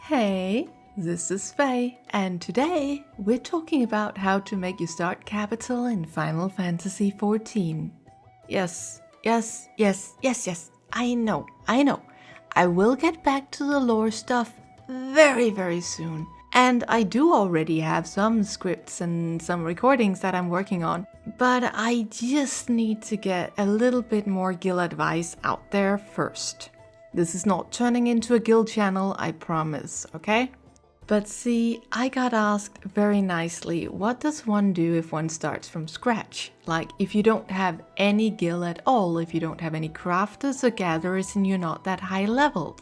Hey, this is Faye, and today we're talking about how to make your start capital in Final Fantasy XIV. Yes, I know. I will get back to the lore stuff very soon. And I do already have some scripts and some recordings that I'm working on, but I just need to get a little bit more guild advice out there first. This is not turning into a guild channel, I promise, okay? But see, I got asked very nicely, what does one do if one starts from scratch? Like, if you don't have any guild at all, if you don't have any crafters or gatherers and you're not that high leveled.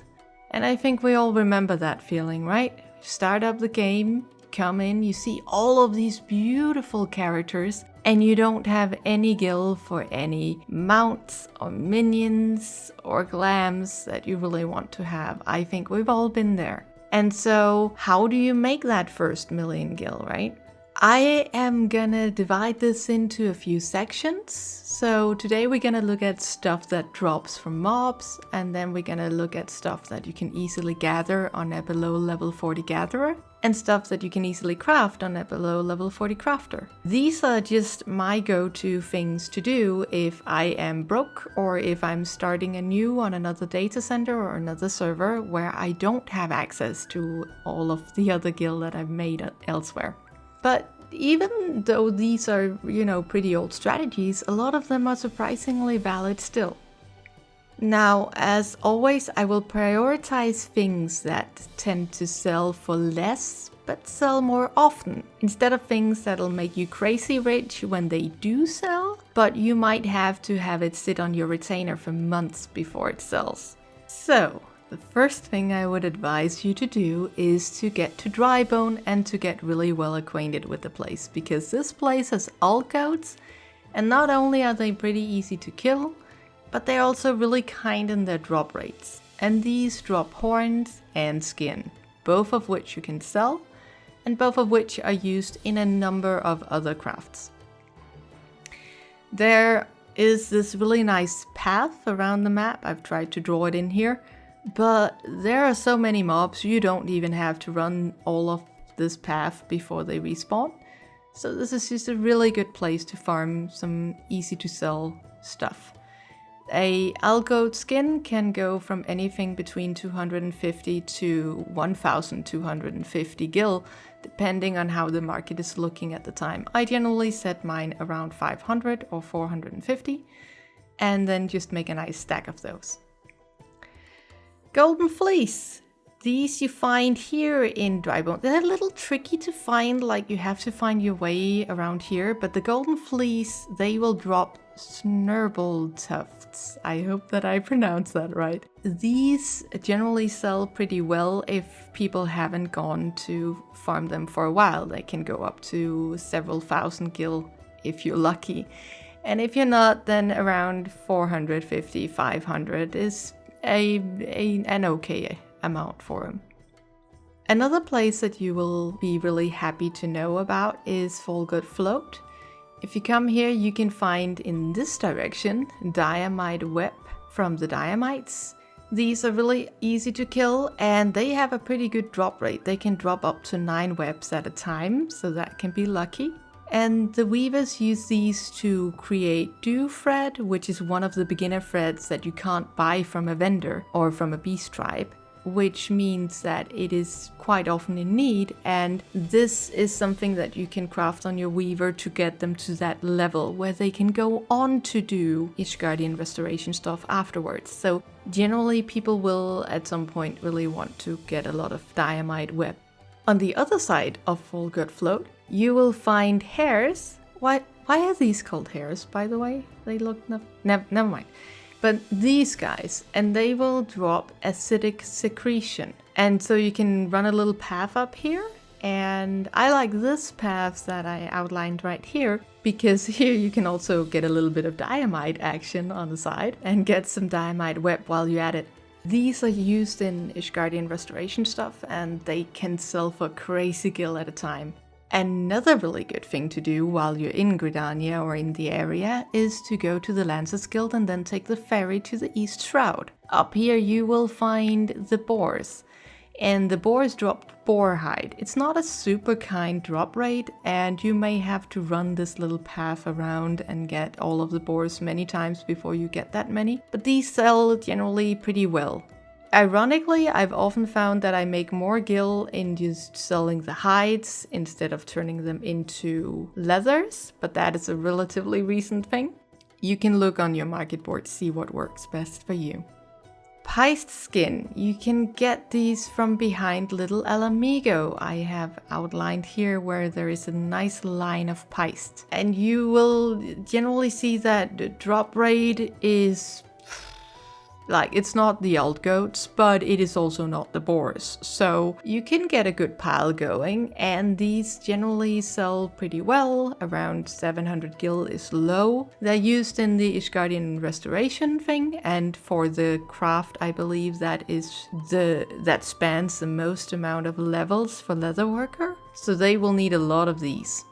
And I think we all remember that feeling, right? Start up the game, come in, you see all of these beautiful characters, and you don't have any guild for any mounts or minions or glams that you really want to have. I think we've all been there. And so how do you make that first million guild, right? I am gonna divide this into a few sections. So today we're gonna look at stuff that drops from mobs, and then we're gonna look at stuff that you can easily gather on a below level 40 gatherer, and stuff that you can easily craft on a below level 40 crafter. These are just my go-to things to do if I am broke or if I'm starting anew on another data center or another server where I don't have access to all of the other guild that I've made elsewhere. But even though these are, pretty old strategies, a lot of them are surprisingly valid still. Now, as always, I will prioritize things that tend to sell for less, but sell more often, instead of things that'll make you crazy rich when they do sell, but you might have to have it sit on your retainer for months before it sells. So, the first thing I would advise you to do is to get to DRYBONE and to get really well acquainted with the place, because this place has all goats, and not only are they pretty easy to kill, but they're also really kind in their drop rates. And these drop horns and skin, both of which you can sell, and both of which are used in a number of other crafts. There is this really nice path around the map. I've tried to draw it in here. But there are so many mobs, you don't even have to run all of this path before they respawn. So this is just a really good place to farm some easy to sell stuff. A FLLGORD skin can go from anything between 250 to 1250 gil, depending on how the market is looking at the time. I generally set mine around 500 or 450, and then just make a nice stack of those. Golden fleece. These you find here in DRYBONE. They're a little tricky to find, like you have to find your way around here, but the golden fleece, they will drop snurble tufts. I hope that I pronounced that right. These generally sell pretty well if people haven't gone to farm them for a while. They can go up to several thousand gil if you're lucky. And if you're not, then around 450, 500 is an okay amount for them. Another place that you will be really happy to know about is FALLGOURD Float. If you come here, you can find in this direction Diamite Web from the Diamites. These are really easy to kill and they have a pretty good drop rate. They can drop up to 9 webs at a time, so that can be lucky. And the weavers use these to create dew thread, which is one of the beginner threads that you can't buy from a vendor or from a beast tribe, which means that it is quite often in need, and this is something that you can craft on your weaver to get them to that level where they can go on to do Ishgardian restoration stuff afterwards. So generally people will at some point really want to get a lot of Diamite Web. On the other side of FALLGOURD Float, you will find hairs. Why are these called hairs, by the way? They look... never mind. But these guys, and they will drop acidic secretion. And so you can run a little path up here. And I like this path that I outlined right here, because here you can also get a little bit of diamite action on the side and get some diamite web while you're at it. These are used in Ishgardian restoration stuff, and they can sell for crazy gil at a time. Another really good thing to do while you're in Gridania or in the area is to go to the Lancers Guild and then take the ferry to the East Shroud. Up here you will find the boars. and the boars dropped boar hide. It's not a super kind drop rate, and you may have to run this little path around and get all of the boars many times before you get that many, but these sell generally pretty well. Ironically, I've often found that I make more gil in just selling the hides instead of turning them into leathers, but that is a relatively recent thing. You can look on your market board, see what works best for you. Paiste skin. You can get these from behind Little El Amigo. I have outlined here where there is a nice line of paiste. And you will generally see that the drop rate is like, it's not the old goats, but it is also not the boars. So you can get a good pile going, and these generally sell pretty well. Around 700 gil is low. They're used in the Ishgardian restoration thing, and for the craft, I believe that spans the most amount of levels for leatherworker. So they will need a lot of these.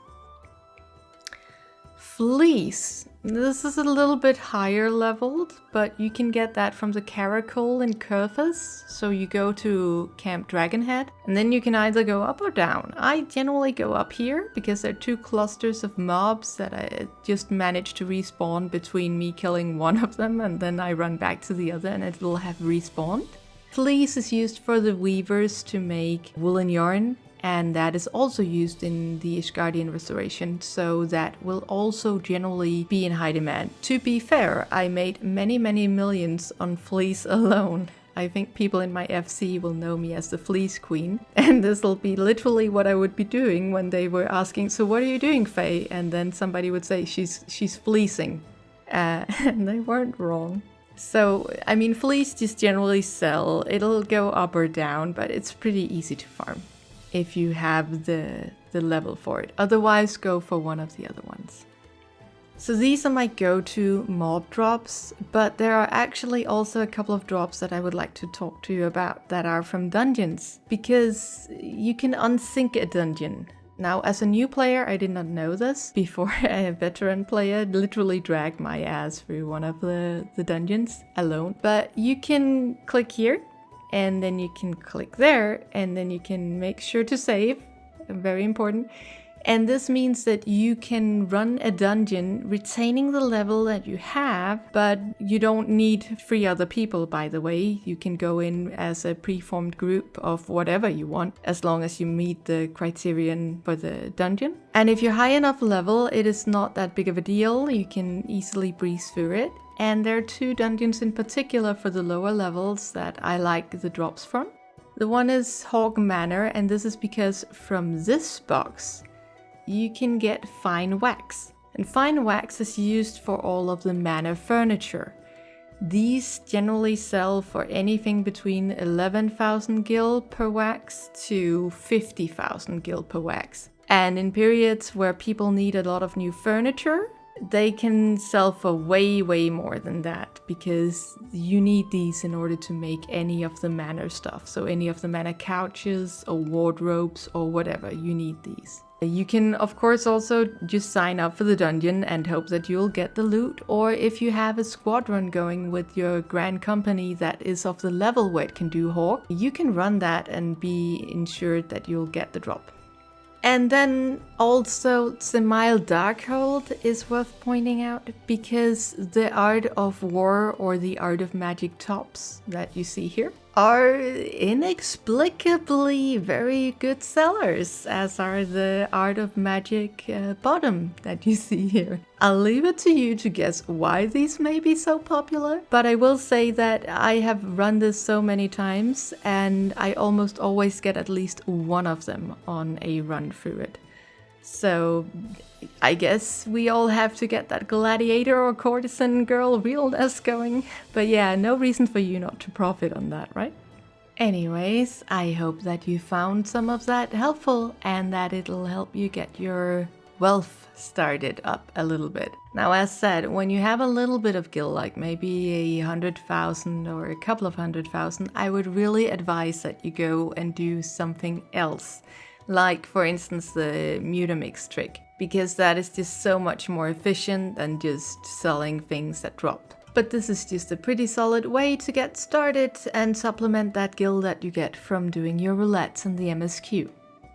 Fleece. This is a little bit higher leveled, but you can get that from the Caracol in Kurthus. So you go to Camp Dragonhead, and then you can either go up or down. I generally go up here because there are 2 clusters of mobs that I just managed to respawn between me killing one of them, and then I run back to the other and it will have respawned. Fleece is used for the weavers to make woolen yarn, and that is also used in the Ishgardian restoration, so that will also generally be in high demand. To be fair, I made many millions on fleece alone. I think people in my FC will know me as the fleece queen, and this will be literally what I would be doing when they were asking, so what are you doing, Faye? And then somebody would say, she's fleecing. And they weren't wrong. So, I mean, fleece just generally sell. It'll go up or down, but it's pretty easy to farm if you have the level for it. Otherwise, go for one of the other ones. So these are my go-to mob drops, but there are actually also a couple of drops that I would like to talk to you about that are from dungeons, because you can unsync a dungeon. Now, as a new player, I did not know this. Before, a veteran player literally dragged my ass through one of the dungeons alone. But you can click here, and then you can click there, and then you can make sure to save. Very important. And this means that you can run a dungeon retaining the level that you have, but you don't need 3 other people, by the way. You can go in as a preformed group of whatever you want, as long as you meet the criterion for the dungeon. And if you're high enough level, it is not that big of a deal. You can easily breeze through it. And there are 2 dungeons in particular for the lower levels that I like the drops from. The one is HAUKKE Manor, and this is because from this box, you can get fine wax. And fine wax is used for all of the manor furniture. These generally sell for anything between 11,000 gil per wax to 50,000 gil per wax. And in periods where people need a lot of new furniture, they can sell for way more than that, because you need these in order to make any of the manor stuff. So any of the manor couches or wardrobes or whatever, you need these. You can of course also just sign up for the dungeon and hope that you'll get the loot, or if you have a squadron going with your grand company that is of the level where it can do HAUKKE, you can run that and be ensured that you'll get the drop. And then also Semail Darkhold is worth pointing out, because the Art of War or the Art of Magic tops that you see here are inexplicably very good sellers, as are the Art of Magic bottom that you see here. I'll leave it to you to guess why these may be so popular, but I will say that I have run this so many times and I almost always get at least one of them on a run through it. So I guess we all have to get that gladiator or courtesan girl realness going. But yeah, no reason for you not to profit on that, right? Anyways, I hope that you found some of that helpful and that it'll help you get your wealth started up a little bit. Now, as said, when you have a little bit of gil, like maybe 100,000 or a couple of 100,000, I would really advise that you go and do something else. Like, for instance, the Mutamix trick, because that is just so much more efficient than just selling things that drop. But this is just a pretty solid way to get started and supplement that gil that you get from doing your roulettes and the MSQ.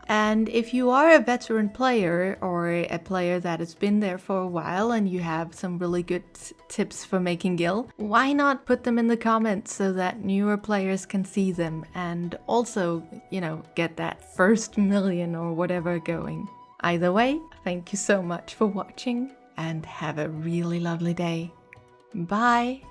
And if you are a veteran player or a player that has been there for a while and you have some really good tips for making gil, why not put them in the comments so that newer players can see them and also, you know, get that first million or whatever going. Either way, thank you so much for watching and have a really lovely day. Bye!